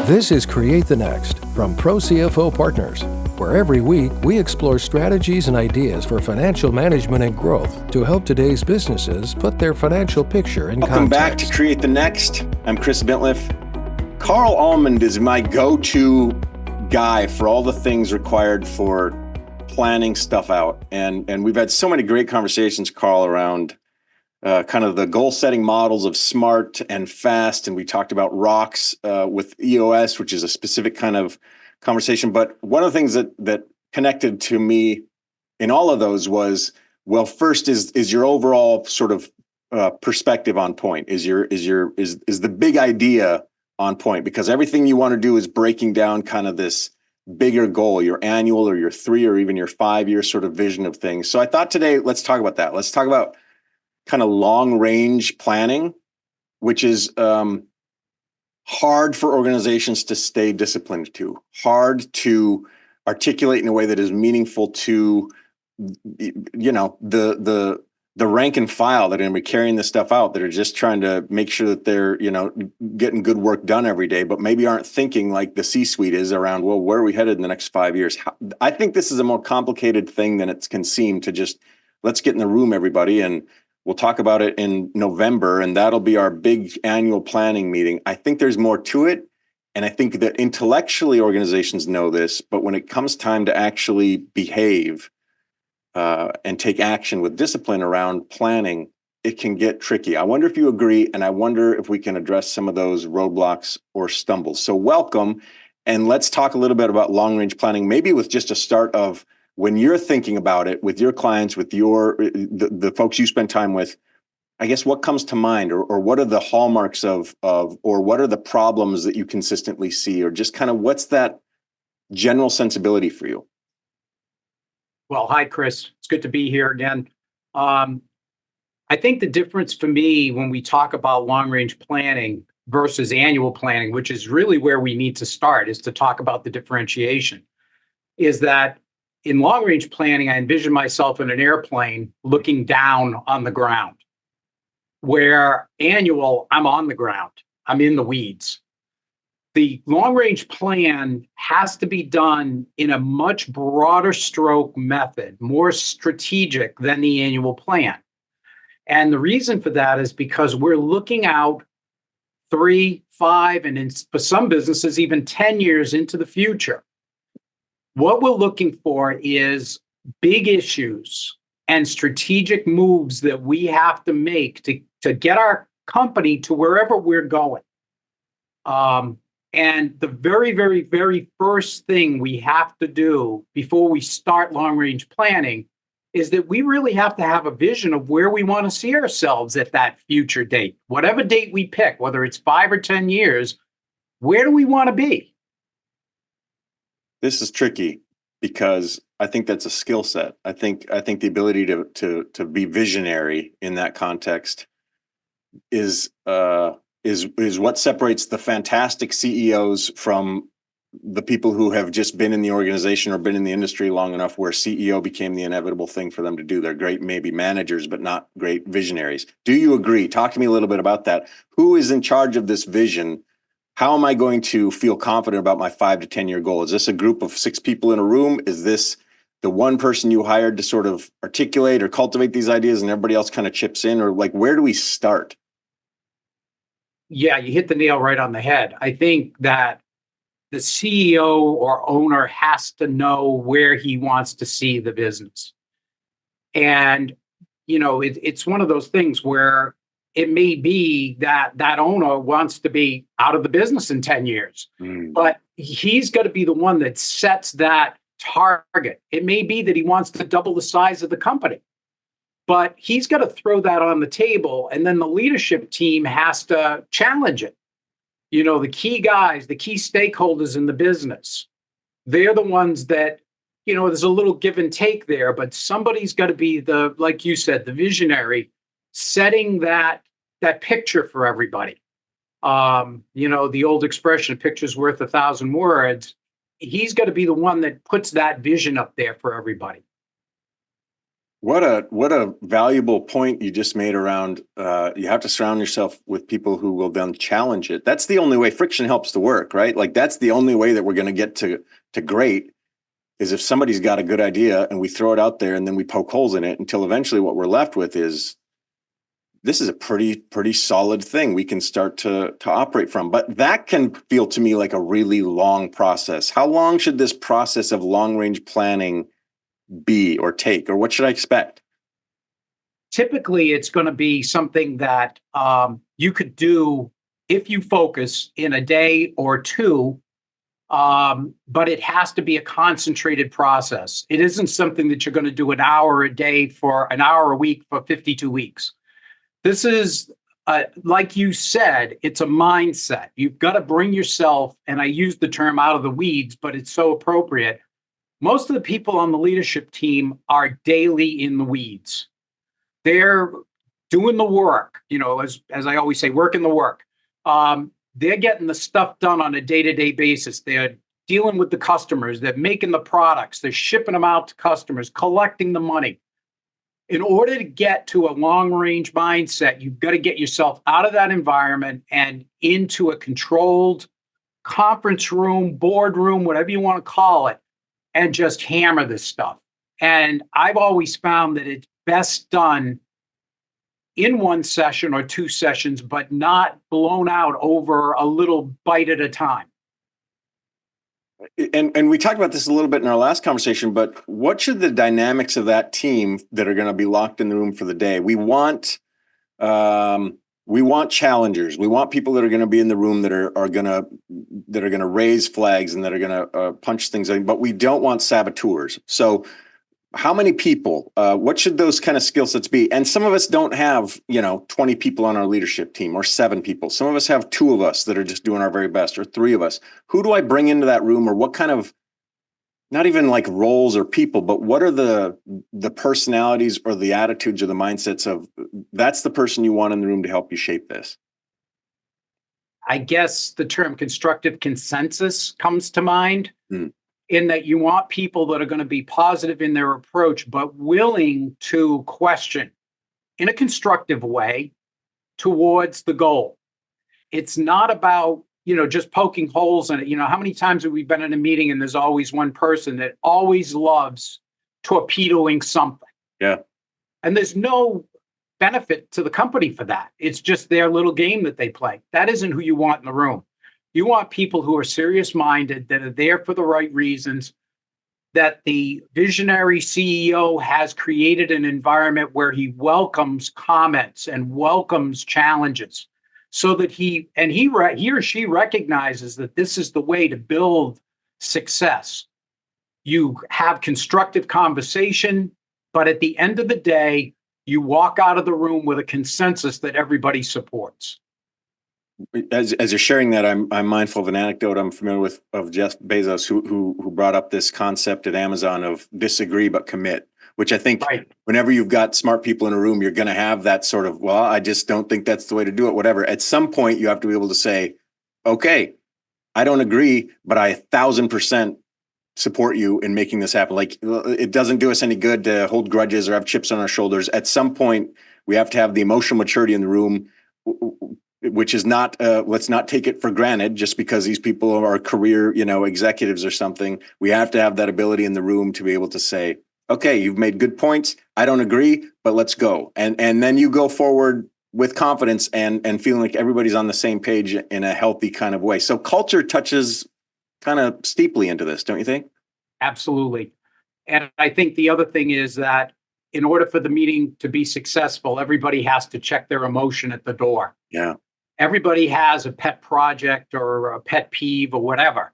This is Create the Next from Pro CFO Partners, where every week we explore strategies and ideas for financial management and growth to help today's businesses put their financial picture in Welcome context. back to Create the Next. I'm Chris Bentliff. Karl Almond is my go-to guy for all the things required for planning stuff out. And we've had so many great conversations, Karl, around kind of the goal-setting models of SMART and FAST. And we talked about rocks with EOS, which is a specific kind of conversation. But one of the things that connected to me in all of those was, well, first is your overall sort of perspective on point? Is the big idea on point? Because everything you want to do is breaking down kind of this bigger goal, your annual or your 3 or even your 5-year sort of vision of things. So I thought today, let's talk about that. Let's talk about kind of long range planning, which is hard for organizations to stay disciplined to, hard to articulate in a way that is meaningful to, the rank and file that are going to be carrying this stuff out, that are just trying to make sure that they're, getting good work done every day, but maybe aren't thinking like the C-suite is around, well, where are we headed in the next 5 years? I think this is a more complicated thing than it can seem to just, let's get in the room, everybody, and we'll talk about it in November, and that'll be our big annual planning meeting. I think there's more to it, and I think that intellectually organizations know this, but when it comes time to actually behave and take action with discipline around planning, it can get tricky. I wonder if you agree, and I wonder if we can address some of those roadblocks or stumbles. So welcome, and let's talk a little bit about long-range planning, maybe with just a start of when you're thinking about it with your clients, with the folks you spend time with. I guess what comes to mind, or what are the hallmarks of, or what are the problems that you consistently see, or just kind of what's that general sensibility for you? Well, hi, Chris. It's good to be here again. I think the difference for me when we talk about long-range planning versus annual planning, which is really where we need to start, is to talk about the differentiation, is that in long-range planning, I envision myself in an airplane looking down on the ground, where annual, I'm on the ground. I'm in the weeds. The long-range plan has to be done in a much broader stroke method, more strategic than the annual plan. And the reason for that is because we're looking out 3, 5, and for some businesses, even 10 years into the future. What we're looking for is big issues and strategic moves that we have to make to get our company to wherever we're going. And the very, very, very first thing we have to do before we start long-range planning is that we really have to have a vision of where we want to see ourselves at that future date. Whatever date we pick, whether it's 5 or 10 years, where do we want to be? This is tricky because I think that's a skill set. I think the ability to be visionary in that context is what separates the fantastic CEOs from the people who have just been in the organization or been in the industry long enough where CEO became the inevitable thing for them to do. They're great, maybe managers, but not great visionaries. Do you agree? Talk to me a little bit about that. Who is in charge of this vision? How am I going to feel confident about my 5 to 10 year goal? Is this a group of 6 people in a room? Is this the one person you hired to sort of articulate or cultivate these ideas and everybody else kind of chips in? Or like, where do we start? Yeah, you hit the nail right on the head. I think that the CEO or owner has to know where he wants to see the business. And, it's one of those things where it may be that that owner wants to be out of the business in 10 years, but he's got to be the one that sets that target. It may be that he wants to double the size of the company, but he's got to throw that on the table, and then the leadership team has to challenge it. The key guys, the key stakeholders in the business, they're the ones that, there's a little give and take there, but somebody's got to be like you said, the visionary, setting that picture for everybody. The old expression, a picture's worth 1,000 words. He's got to be the one that puts that vision up there for everybody. What a valuable point you just made around you have to surround yourself with people who will then challenge it. That's the only way friction helps the work, right? Like that's the only way that we're going to get to great is if somebody's got a good idea and we throw it out there and then we poke holes in it until eventually what we're left with is this is a pretty solid thing we can start to operate from. But that can feel to me like a really long process. How long should this process of long range planning be or take, or what should I expect? Typically, it's going to be something that you could do if you focus in a day or two, but it has to be a concentrated process. It isn't something that you're going to do an hour a day for an hour a week for 52 weeks. This is, like you said, it's a mindset. You've got to bring yourself, and I use the term out of the weeds, but it's so appropriate. Most of the people on the leadership team are daily in the weeds. They're doing the work, as I always say, working the work. They're getting the stuff done on a day-to-day basis. They're dealing with the customers. They're making the products. They're shipping them out to customers, collecting the money. In order to get to a long-range mindset, you've got to get yourself out of that environment and into a controlled conference room, boardroom, whatever you want to call it, and just hammer this stuff. And I've always found that it's best done in one session or two sessions, but not blown out over a little bite at a time. And we talked about this a little bit in our last conversation, but what should the dynamics of that team that are going to be locked in the room for the day? We want challengers. We want people that are going to be in the room that are going to raise flags and that are going to punch things in. But we don't want saboteurs. So, how many people? What should those kind of skill sets be? And some of us don't have 20 people on our leadership team or 7 people. Some of us have 2 of us that are just doing our very best, or 3 of us. Who do I bring into that room, or what kind of, not even like roles or people, but what are the personalities or the attitudes or the mindsets of that's the person you want in the room to help you shape this? I guess the term constructive consensus comes to mind. Hmm. In that you want people that are going to be positive in their approach, but willing to question in a constructive way towards the goal. It's not about, just poking holes in it. How many times have we been in a meeting and there's always one person that always loves torpedoing something? Yeah. And there's no benefit to the company for that. It's just their little game that they play. That isn't who you want in the room. You want people who are serious-minded, that are there for the right reasons, that the visionary CEO has created an environment where he welcomes comments and welcomes challenges so that he or she recognizes that this is the way to build success. You have constructive conversation, but at the end of the day, you walk out of the room with a consensus that everybody supports. As you're sharing that, I'm mindful of an anecdote I'm familiar with of Jeff Bezos, who brought up this concept at Amazon of disagree but commit, which I think whenever you've got smart people in a room, you're going to have that sort of, well, I just don't think that's the way to do it, whatever. At some point, you have to be able to say, okay, I don't agree, but I 1,000% support you in making this happen. Like, it doesn't do us any good to hold grudges or have chips on our shoulders. At some point, we have to have the emotional maturity in the room, which is not, let's not take it for granted just because these people are career, executives or something. We have to have that ability in the room to be able to say, okay, you've made good points. I don't agree, but let's go. And then you go forward with confidence and feeling like everybody's on the same page in a healthy kind of way. So culture touches kind of steeply into this, don't you think? Absolutely. And I think the other thing is that in order for the meeting to be successful, everybody has to check their emotion at the door. Yeah. Everybody has a pet project or a pet peeve or whatever.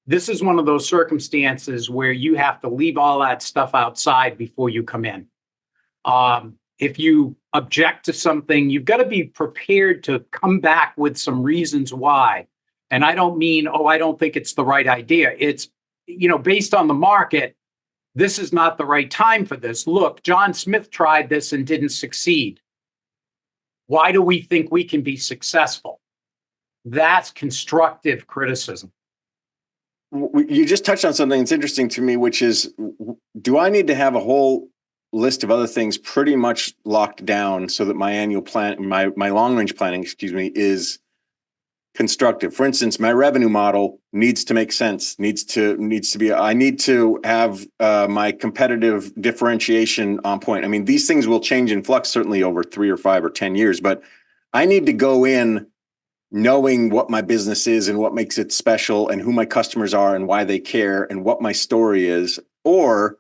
This is one of those circumstances where you have to leave all that stuff outside before you come in. If you object to something, you've got to be prepared to come back with some reasons why. And I don't mean, I don't think it's the right idea. It's, based on the market, this is not the right time for this. Look, John Smith tried this and didn't succeed. Why do we think we can be successful? That's constructive criticism. You just touched on something that's interesting to me, which is, do I need to have a whole list of other things pretty much locked down so that my annual plan, my long range planning, is constructive. For instance, my revenue model needs to make sense, needs to be, I need to have my competitive differentiation on point. I mean, these things will change in flux certainly over 3 or 5 or 10 years, but I need to go in knowing what my business is and what makes it special and who my customers are and why they care and what my story is. Or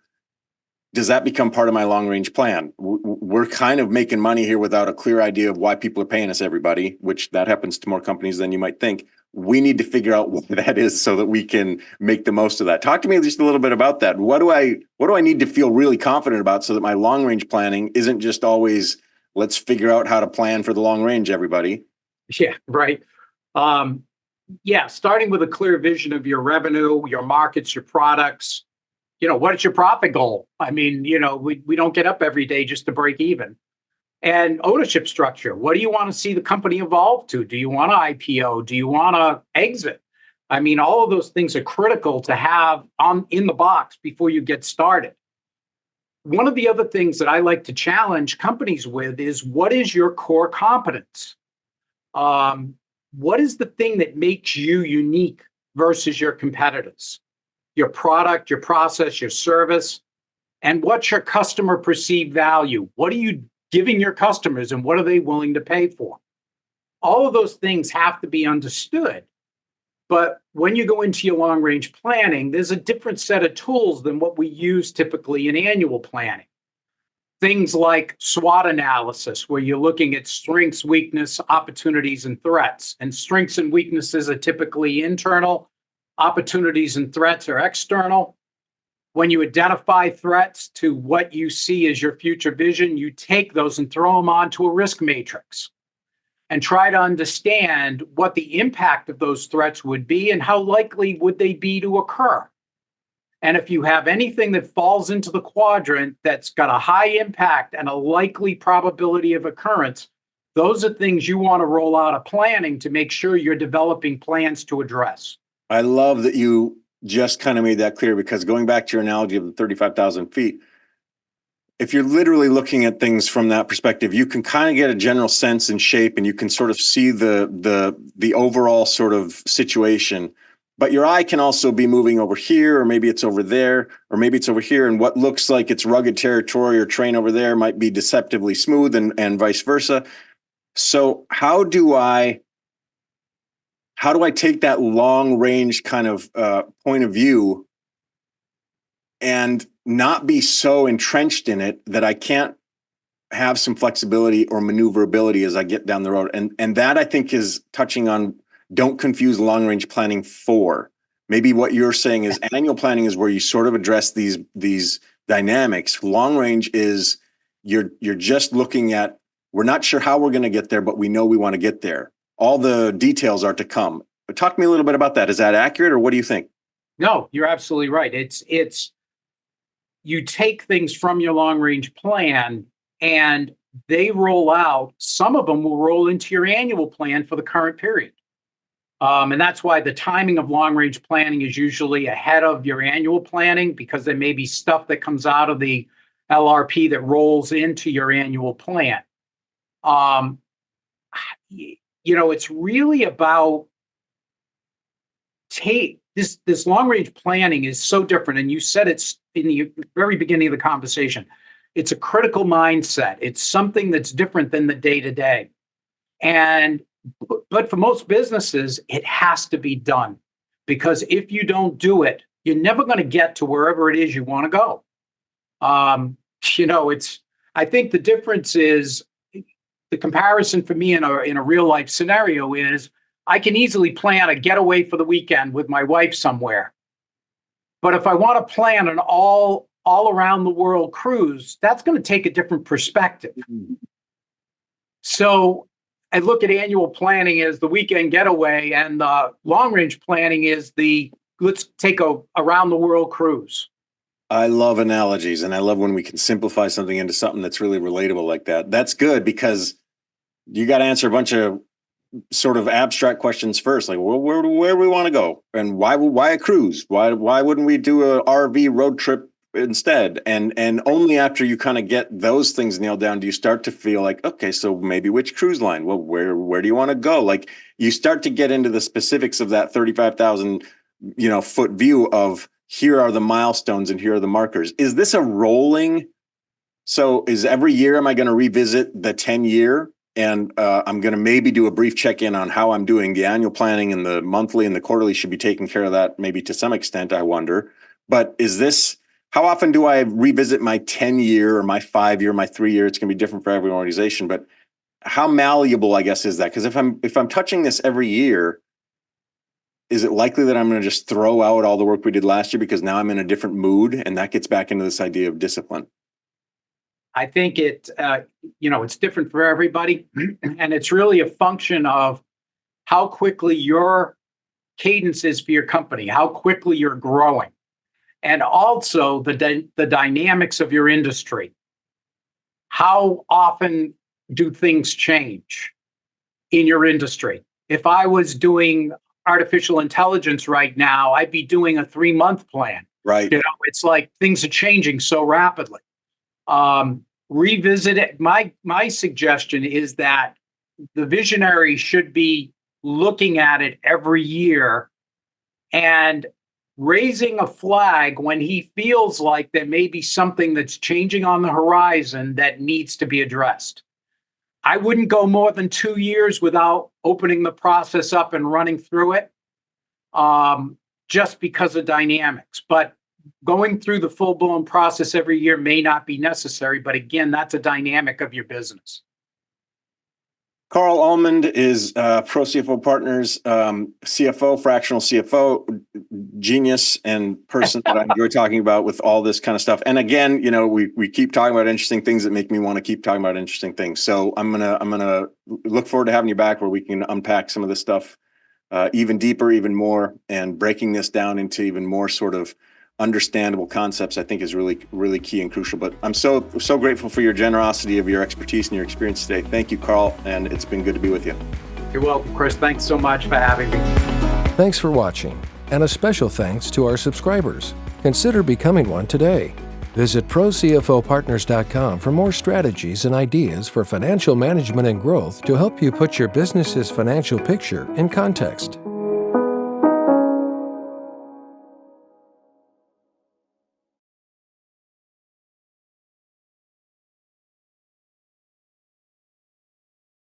does that become part of my long range plan? We're kind of making money here without a clear idea of why people are paying us, everybody, which that happens to more companies than you might think. We need to figure out what that is so that we can make the most of that. Talk to me just a little bit about that. What do I need to feel really confident about so that my long range planning isn't just always, let's figure out how to plan for the long range, everybody? Yeah, right. Starting with a clear vision of your revenue, your markets, your products. What is your profit goal? I mean, we don't get up every day just to break even. And ownership structure. What do you want to see the company evolve to? Do you want to IPO? Do you want to exit? I mean, all of those things are critical to have in the box before you get started. One of the other things that I like to challenge companies with is, what is your core competence? What is the thing that makes you unique versus your competitors? Your product, your process, your service, and what's your customer perceived value? What are you giving your customers and what are they willing to pay for? All of those things have to be understood. But when you go into your long range planning, there's a different set of tools than what we use typically in annual planning. Things like SWOT analysis, where you're looking at strengths, weakness, opportunities, and threats. And strengths and weaknesses are typically internal. Opportunities and threats are external. When you identify threats to what you see as your future vision, you take those and throw them onto a risk matrix and try to understand what the impact of those threats would be and how likely would they be to occur. And if you have anything that falls into the quadrant that's got a high impact and a likely probability of occurrence, those are things you want to roll out of planning to make sure you're developing plans to address. I love that you just kind of made that clear, because going back to your analogy of the 35,000 feet, if you're literally looking at things from that perspective, you can kind of get a general sense and shape, and you can sort of see the overall sort of situation. But your eye can also be moving over here, or maybe it's over there, or maybe it's over here. And what looks like it's rugged territory or terrain over there might be deceptively smooth, and vice versa. So how do I take that long range kind of point of view and not be so entrenched in it that I can't have some flexibility or maneuverability as I get down the road? And that, I think, is touching on, don't confuse long range planning for. Maybe what you're saying is annual planning is where you sort of address these dynamics. Long range is you're just looking at, we're not sure how we're going to get there, but we know we want to get there. All the details are to come. But talk to me a little bit about that. Is that accurate, or what do you think? No, you're absolutely right. It's you take things from your long range plan and they roll out. Some of them will roll into your annual plan for the current period. And that's why the timing of long range planning is usually ahead of your annual planning, because there may be stuff that comes out of the LRP that rolls into your annual plan. It's really about this long range planning is so different. And you said it's in the very beginning of the conversation. It's a critical mindset. It's something that's different than the day to day. But for most businesses, it has to be done, because if you don't do it, you're never going to get to wherever it is you want to go. I think the difference is, the comparison for me in a real life scenario is, I can easily plan a getaway for the weekend with my wife somewhere. But if I want to plan an all around the world cruise, that's going to take a different perspective. Mm-hmm. So I look at annual planning as the weekend getaway, and long range planning is let's take a around the world cruise. I love analogies, and I love when we can simplify something into something that's really relatable like that. That's good, because you got to answer a bunch of sort of abstract questions first, like, well, where do we want to go, and why a cruise? Why wouldn't we do a RV road trip instead. And only after you kind of get those things nailed down do you start to feel like, okay, so maybe which cruise line? Well, where do you want to go? Like you start to get into the specifics of that 35,000, foot view of here are the milestones and here are the markers. Is this a rolling? So is every year, am I going to revisit the 10-year? And I'm going to maybe do a brief check-in on how I'm doing. The annual planning and the monthly and the quarterly should be taking care of that, maybe to some extent, I wonder. But how often do I revisit my 10-year or my 5-year, my 3-year? It's going to be different for every organization. But how malleable, I guess, is that? Because if I'm touching this every year, is it likely that I'm going to just throw out all the work we did last year because now I'm in a different mood? And that gets back into this idea of discipline. I think it's different for everybody. And it's really a function of how quickly your cadence is for your company, how quickly you're growing, and also the dynamics of your industry. How often do things change in your industry? If I was doing artificial intelligence right now, I'd be doing a 3-month plan. Right. It's like things are changing so rapidly. Revisit it. My suggestion is that the visionary should be looking at it every year and raising a flag when he feels like there may be something that's changing on the horizon that needs to be addressed. I wouldn't go more than 2 years without opening the process up and running through it, just because of dynamics. But going through the full-blown process every year may not be necessary, but again, that's a dynamic of your business. Karl Almond is Pro CFO Partners, CFO, fractional CFO, genius and person that I enjoy talking about with all this kind of stuff. And again, we keep talking about interesting things that make me want to keep talking about interesting things. So I'm gonna look forward to having you back where we can unpack some of this stuff even deeper, even more, and breaking this down into even more sort of understandable concepts, I think is really, really key and crucial. But I'm so grateful for your generosity of your expertise and your experience today. Thank you, Karl, and it's been good to be with you. You're welcome, Chris. Thanks so much for having me. Thanks for watching, and a special thanks to our subscribers. Consider becoming one today. Visit ProCFOPartners.com for more strategies and ideas for financial management and growth to help you put your business's financial picture in context.